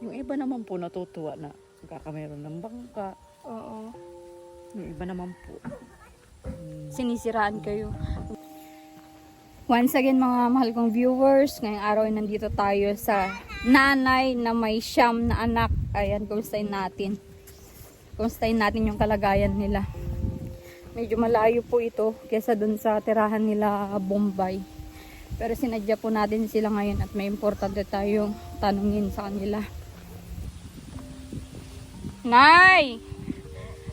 Yung iba naman po natutuwa na magkakameron ng bangka. Oo. Yung iba naman po. Sinisiraan kayo. Once again mga mahal kong viewers, ngayong araw ay nandito tayo sa nanay na may 9 na anak. Ayan, kumustahin natin. Kumustahin natin yung kalagayan nila. Medyo malayo po ito kesa dun sa tirahan nila Bombay. Pero sinadya po natin sila ngayon at may importante tayong tanungin sa kanila. Nay!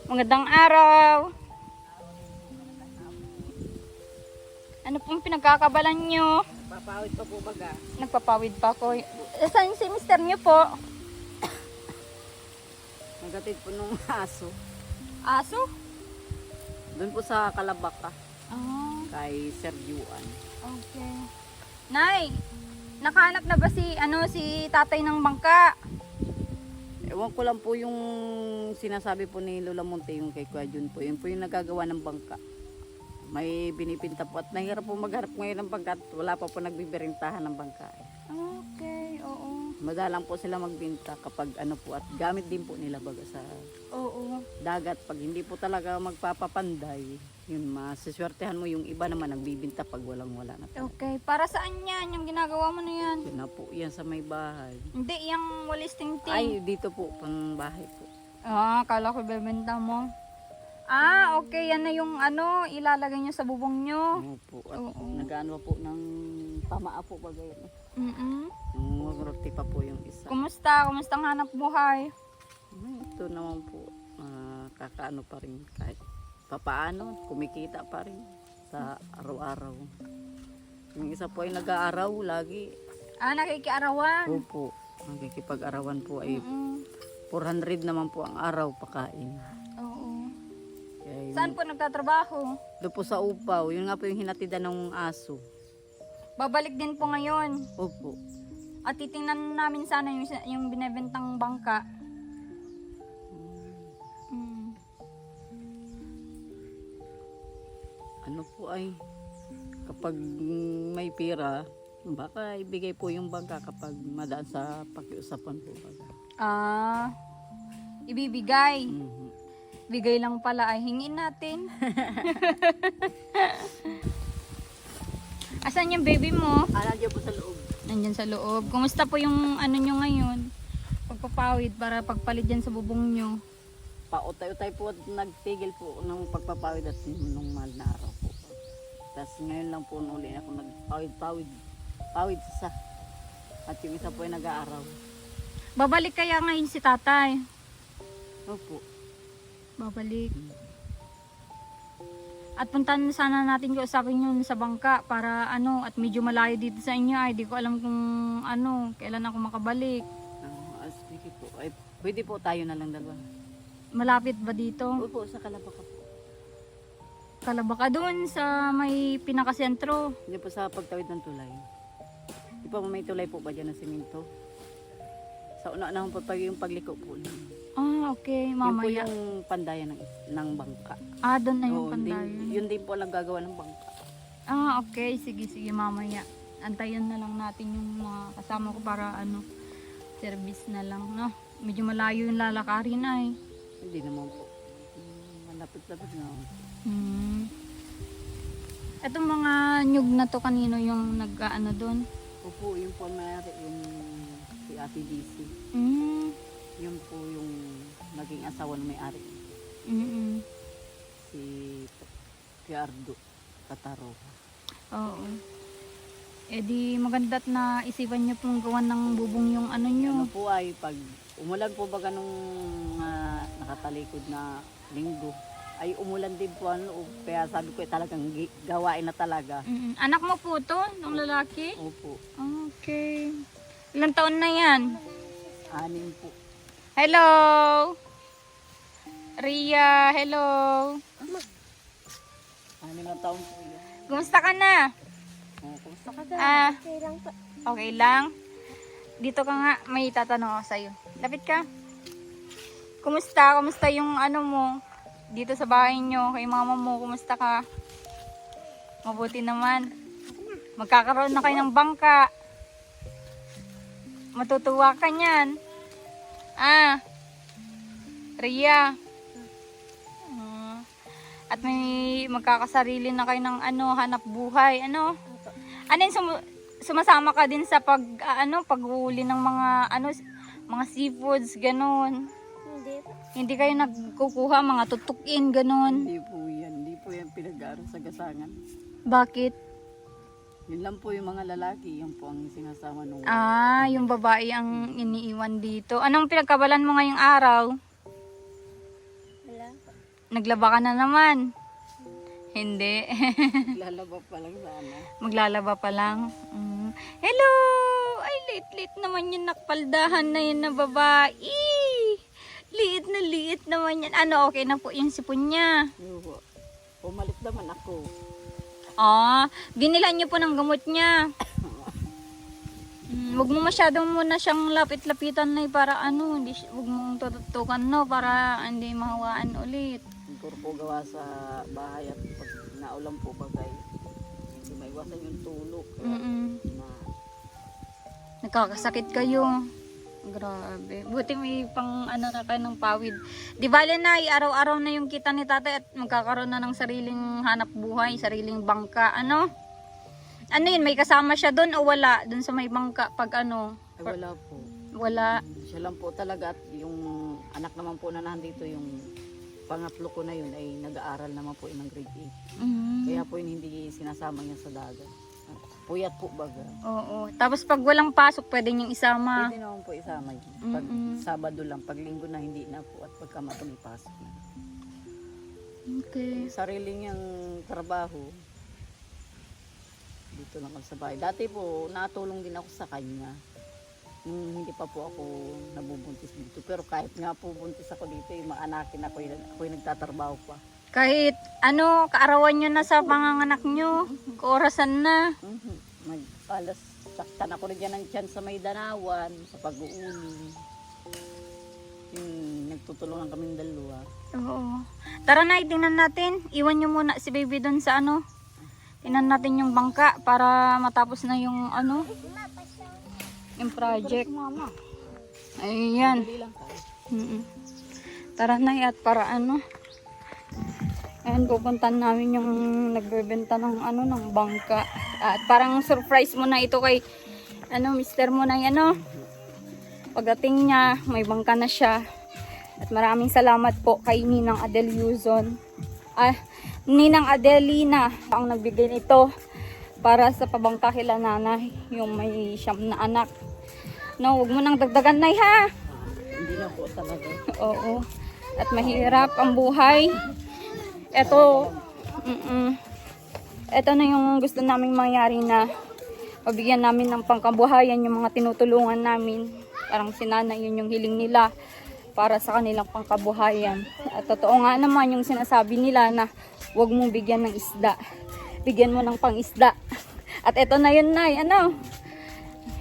Magandang araw! Ano pong pinagkakabalan nyo? Papawid pa po baga. Nagpapawid pa ako. Saan si mister nyo po? Nagatid po nung aso. Aso? Doon po sa Kalabaka. Ah, Kay Sir Juan. okay. Nay, nakahanap na ba si tatay ng bangka? Ewan ko lang po yung sinasabi po ni Lola Monte, yung kay Kuya Jun po. Yun po yung nagagawa ng bangka. May binipinta po at nahirap po magharap ngayon ng bangka at wala pa po nagbiberintahan ng bangka. Okay, oo. Madalang po sila magbinta kapag ano po at gamit din po nila baga sa Oo. dagat. Pag hindi po talaga magpapapanday, yun masiswertehan mo, yung iba naman nagbibinta pag walang-wala na talaga. Okay, para saan yan? Yung ginagawa mo na yan? Yun na po, yan sa may bahay. Hindi, yung walis tingting. Ay, dito po, pang bahay po. Ah, kala ko bebenta mo. Ah, okay. Yan na yung ilalagay nyo sa bubong nyo. Ano po, at Oo. nag-ano po ng tamaa po baga yun. Yung roti pa po yung isa. Kumusta? Kumusta ang hanap buhay? Ito naman po, kakaano pa rin kahit papaano, kumikita pa rin sa araw-araw. Yung isa po ay nag-aaraw lagi. Ah, nakikiarawan. Opo, nakikipag-arawan po ay Mm-mm. 400 naman po ang araw pakain. Oo. Kaya yun, Saan po nagtatrabaho? doon po sa upaw, yun nga po yung hinatidan ng aso. Babalik din po ngayon. Opo. At titingnan namin sana yung binebentang bangka. Mm. Ano po ay, kapag may pira, baka ibigay po yung bangka kapag madaan sa pakiusapan po. Baga. Ah, ibibigay. Mhm. Bigay lang pala ay hingin natin. Asan yung baby mo? Nandiyan po sa loob. Nandyan sa loob. Kumusta po yung nyo ngayon? Pagpapawid para pagpalit dyan sa bubong nyo. Pautay-utay po at nagtigil po ng pagpapawid at nung mahal na araw po. Tapos ngayon lang po uli ako nagpawid sa at yung isa po ay nag-aaraw. Babalik kaya ngayon si tatay? Opo. Babalik. At puntahan sana natin kausapin yun sa bangka para at medyo malayo dito sa inyo ay di ko alam kung kailan ako makabalik. Sige po. Ay, pwede po tayo na lang dalawa. Malapit ba dito? Opo, sa Kalabaka po. Kalabaka doon sa may pinakasentro. Hindi po sa pagtawid ng tulay. Di pa may tulay po ba dyan ng simento? Sa una-unahon po yung pagliko po. Ah, okay. Yun po Mamaya. yung pandayan ng bangka. Ah, doon na yung Oo, pandayan. yun din po ang gagawa ng bangka. Ah, okay. Sige, mamaya. Antayin na lang natin yung mga kasama ko para service na lang, no? Medyo malayo yung lalakarin ay. Hindi naman po. Malapit-lapit na. Itong mga nyug na to kanino yung doon? Opo, yun po ang mayari, yung si Ate DC. Mm. Yun po yung naging asawa ng may-ari. Mm. Si Piardo Kataro. Oo. Eh di maganda't na isipan niyo pong gawan ng bubong yung nyo. Ano po ay pag umulan po baga nung nakatalikod na linggo, ay umulan din po ang loob. Kaya sabi ko talagang gawain na talaga. Anak mo po to, ng lalaki? Opo, Okay. Ilang taon na yan? 6 po. Hello! Ria, hello! 6 na taon po yan. Kumusta ka na? Kumusta ka dyan? Okay lang po. Okay lang? Dito ka nga, may tatanong ako sa'yo. Lapit ka. Kumusta? Kumusta yung mo? Dito sa bahay nyo, kay mama mo, kumusta ka? Mabuti naman. Magkakaroon na kayo ng bangka. Matutuwa ka niyan. Ah, Ria. At may magkakasarili na kayo ng ano, hanap buhay, ano? Ano yun, sumasama ka din sa paghuli ng mga mga seafoods, ganun. Hindi po. Hindi kayo nagkukuha mga tutukin, ganun. Hindi po yan pinag-aaral sa gasangan. Bakit? Yun lang po yung mga lalaki, yun po ang sinasama nung... Ah, yung babae ang iniiwan dito. Anong pinagkabalan mo ngayong araw? Wala po. Naglaba ka na naman. Hindi. Lalaba pa lang sana. Maglalaba pa lang. Hello! Ay, liit-liit naman yung nakpaldahan na yun na babae. Liit naman yan. Ano, okay na po yung sipon niya. Yun po. Pumalit naman ako. Ah, binilan niyo po ng gamot niya. Huwag mo masyadong muna siyang lapit-lapitan na para huwag mong tututukan para hindi mahawaan ulit. Siguro po gawa sa bahay at pag naulan po bagay, hindi maiwasan yung tulog. Kaya Nagkakasakit kayo. Grabe. Buti may pang na kayo ng pawid. Di bale na, araw-araw na yung kita ni tatay at magkakaroon na ng sariling hanap buhay, sariling bangka. Ano yun, may kasama siya doon o wala? Doon sa may bangka pag Ay, wala po. Wala. Siya lang po talaga at yung anak naman po na nandito, yung pangatlo ko na yun ay nag-aaral naman po ng grade 8. Kaya po yun hindi sinasama niya sa dagat. Puyat po baga. Oo. Tapos pag walang pasok, pwede niyong isama. Pwede naman po isama yun. Pag Sabado lang, pag Linggo na hindi na po at pagka may pasok na. Okay. Sariling yung trabaho, dito lang ako sa bahay. Dati po, natulong din ako sa kanya. Nung hindi pa po ako nabubuntis dito. Pero kahit nga po buntis ako dito, yung mga anakin ako yung nagtatrabaho pa. Kahit kaarawan nyo na sa panganganak nyo, kaorasan na. Alas, saktan ako rin dyan ng tiyan sa may danawan, sa pag-uuli. Yung nagtutulungan kaming dalawa. Oo. Tara na, tingnan natin. Iwan nyo muna si baby doon sa tingnan natin yung bangka para matapos na yung yung project. Ayan. Dali lang tayo. Tara na at para ayan, pupuntan namin yung nagbebenta ng ng bangka. At parang surprise mo na ito kay mister mo na yan, Pagdating niya, may bangka na siya. At maraming salamat po kay Ninang Adel Yuzon. Ninang Adelina ang nagbigay nito para sa pabangka kila nanay, yung may 9 na anak. No, huwag mo nang dagdagan, nay, ha? Hindi na po talaga. Oo. At mahirap ang buhay. Ito na yung gusto naming mangyari, na pabigyan namin ng pangkabuhayan yung mga tinutulungan namin. Parang sinana, yun yung hiling nila para sa kanilang pangkabuhayan. At totoo nga naman yung sinasabi nila na huwag mong bigyan ng isda. Bigyan mo ng pang-isda. At ito na yun, nay.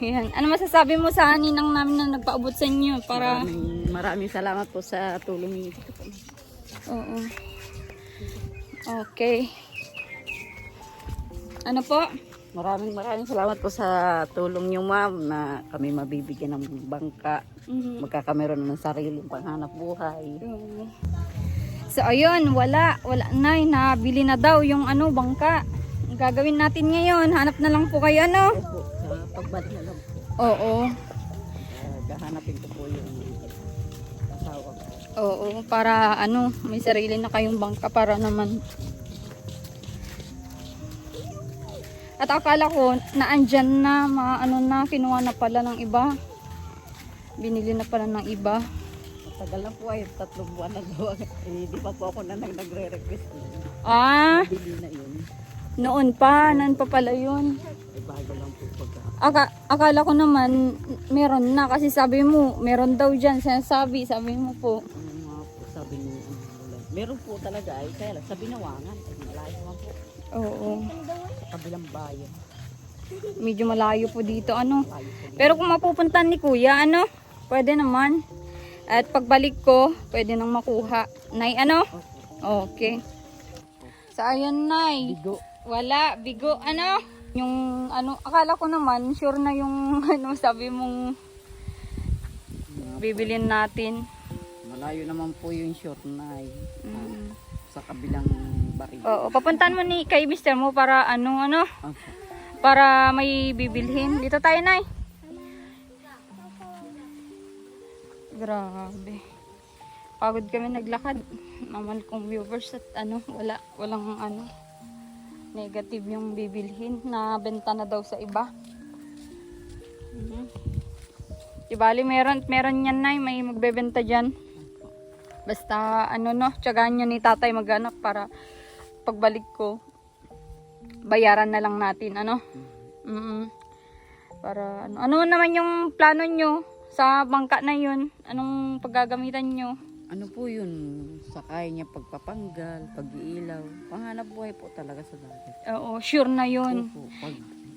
Yan. Ano masasabi mo sa ninang namin na nagpaabot sa inyo? Para... Maraming salamat po sa tulong niyo. Oo. Okay. Ano po? Maraming salamat po sa tulong niyo, ma'am, na kami mabibigyan ng bangka. Magkakameron ng sariling panghanap buhay. So ayun, wala na, nabili na daw yung bangka. Ang gagawin natin ngayon, hanap na lang po kayo, Opo, sa pagbalik na lang po. Oo. Gahanapin ko po yung asawa ko. Oo, para may sarili na kayong bangka para naman. At akala ko na andyan na, kinuha na pala ng iba. Binili na pala ng iba. Matagal na po ay 3 buwan na daw. Hindi pa po ako nagre-request. Bili na yun. Noon pa pala yun. Ay, bago lang po pagka. Akala ko naman meron na, kasi sabi mo meron daw dyan, sabi mo po. Sabi niyo, meron po talaga, ay kaya lang sa Binawangan, ay malayo naman po. Oo. Sa kabilang bayan. Medyo malayo po dito, Malayo po dito. Pero kung mapupuntan ni kuya, pwede naman. At pagbalik ko, pwede nang makuha. Nay, Okay. So, ayun, nay. Bigo. Wala, bigo, Yung, akala ko naman, sure na yung, sabi mong, Mga bibilin natin. Malayo naman po yung short na Mm. sa kabilang baril. Oo, papuntahan mo ni kay mister mo para ano, Opo. para may bibilhin. Dito tayo, Nay. Grabe. Pagod kami naglakad. Naman kong viewers at walang negative yung bibilhin na benta na daw sa iba. Di bali, meron yan, Nay, may magbebenta dyan. Basta tiyagaan niya ni tatay maghanap para pagbalik ko bayaran na lang natin, para ano naman yung plano nyo sa bangka na yun? Anong paggagamitan nyo? Ano po yun? Sakay niya pagpapanggal, pag-iilaw. Panghanap buhay po talaga sa dagat. Oo, sure na yun. Opo,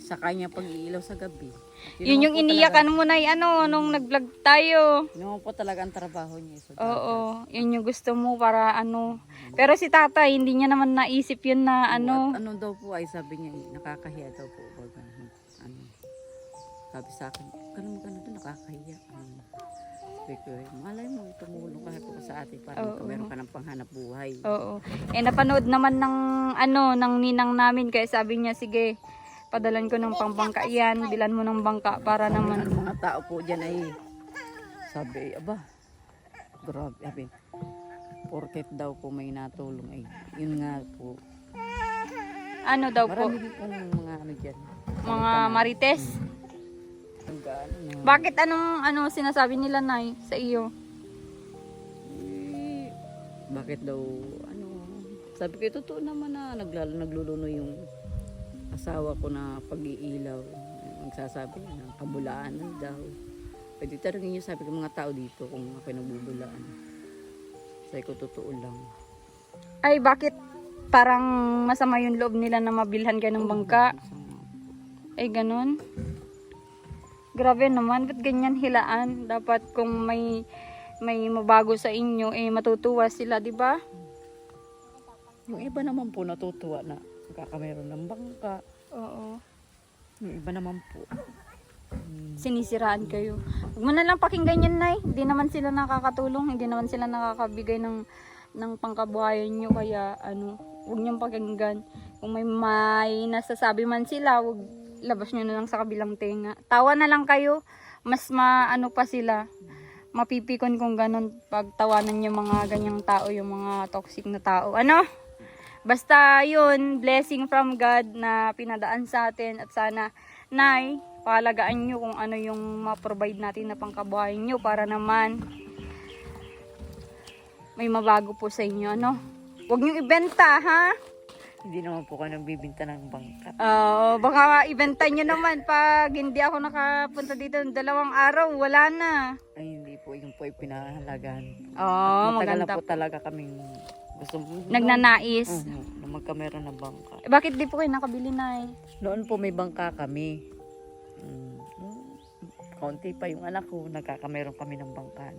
sakay niya pag-iilaw sa gabi. Yun yung iniyakan mo na nung nag-vlog tayo. Yun naman po talaga ang trabaho niya sa dagat. Oo, yun yung gusto mo para Pero si tatay, hindi niya naman naisip yun na At ano daw po ay sabi niya, nakakahiya daw po. Baga, sabi sa akin, ganun doon, nakakahiya. Sabi ko, malay mo, tumulong ka po sa atin para meron ka ng panghanap buhay. Oo. Napanood naman ng ninang namin kaya sabi niya, sige, padalan ko ng pangbangka yan, bilan mo ng bangka para naman. Ang mga tao po dyan ay, sabi, aba, grabe, sabi, porket daw po may natulong ay, yun nga po. Ano daw po? Marami din pong mga dyan. Mga marites? Bakit anong sinasabi nila, Nay, sa iyo? Bakit daw, sabi ko, totoo naman na nagluluno yung asawa ko na pag-iilaw. Magsasabi na kabulaanan daw. Pwede tarangin niyo, sabi ko, mga tao dito kung ako nagbubulaan. Sabi ko, totoo lang. Ay, bakit parang masama yung loob nila na mabilhan kayo ng bangka? Ay, ganun. Grabe naman, ba't ganyan hilaan? Dapat kung may mabago sa inyo, matutuwa sila, di ba? Yung iba naman po natutuwa na magkakameron ng bangka. Oo. Yung iba naman po. Sinisiraan kayo. Huwag mo na lang pakinggan yan, Nay. Hindi naman sila nakakatulong, hindi naman sila nakakabigay ng pangkabuhayan nyo. Kaya, huwag niyong pakinggan. Kung may nasasabi man sila, huwag labas nyo na lang sa kabilang tenga. Tawa na lang kayo. Mas pa sila. Mapipikon kung ganun pag tawanan yung mga ganyang tao, yung mga toxic na tao. Basta yun, blessing from God na pinadaan sa atin. At sana, Nay, pahalagaan nyo kung ano yung ma-provide natin na pangkabuhayan nyo para naman may mabago po sa inyo. Huwag nyo ibenta, ha? Hindi naman po kayo nagbibinta ng bangka. Baka ibenta nyo naman pag hindi ako nakapunta dito ng 2 araw, wala na. Ay, hindi po. Yung po ay pinahalagaan. Oo, Matagal na maganda. po talaga kaming gusto Nagnanais. na magkameron ng bangka. Bakit di po kayo nakabili, Nay? Noon po may bangka kami. Kaunti pa yung anak ko, nagkakameron kami ng bangka.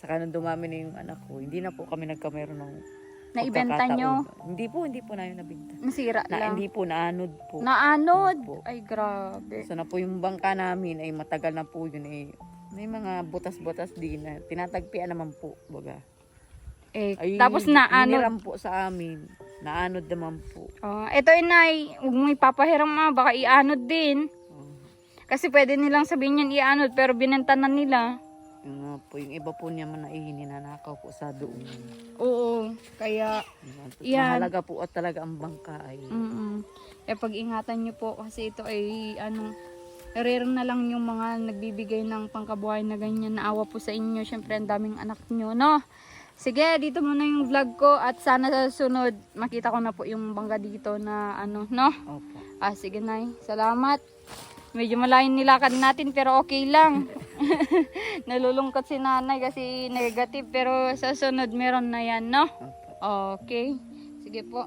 Saka nung dumami na yung anak ko, hindi na po kami nagkameron ng Naibenta nyo? Hindi po na yun nabinta. Nasira lang. Hindi po, naanod po. Naanod? Opo. Ay, grabe. Sana po yung bangka namin ay matagal na po yun may mga butas-butas din na tinatagpian naman po, baga. Tapos naanod. Hiniram po sa amin. Naanod naman po. Ito, Inay, huwag mo ipapahiram baka ianod din. Kasi pwede nilang sabihin yan ianod, pero binenta na nila. Yung iba po niya man ninanakaw po sa doon. Oo, kaya yan. Mahalaga po at talaga ang bangka ay. Pag-ingatan nyo po kasi ito ay rare na lang yung mga nagbibigay ng pangkabuhay na ganyan. Naawa po sa inyo. Syempre ang daming anak nyo, no? Sige, dito muna yung vlog ko at sana sa sunod makita ko na po yung bangka dito na no? Opo. Sige, Nay. Salamat. Medyo malayo nilakad natin pero okay lang. Nalulungkot si Nanay kasi negative pero sa sunod meron na yan, no? Opo. Okay. Sige po.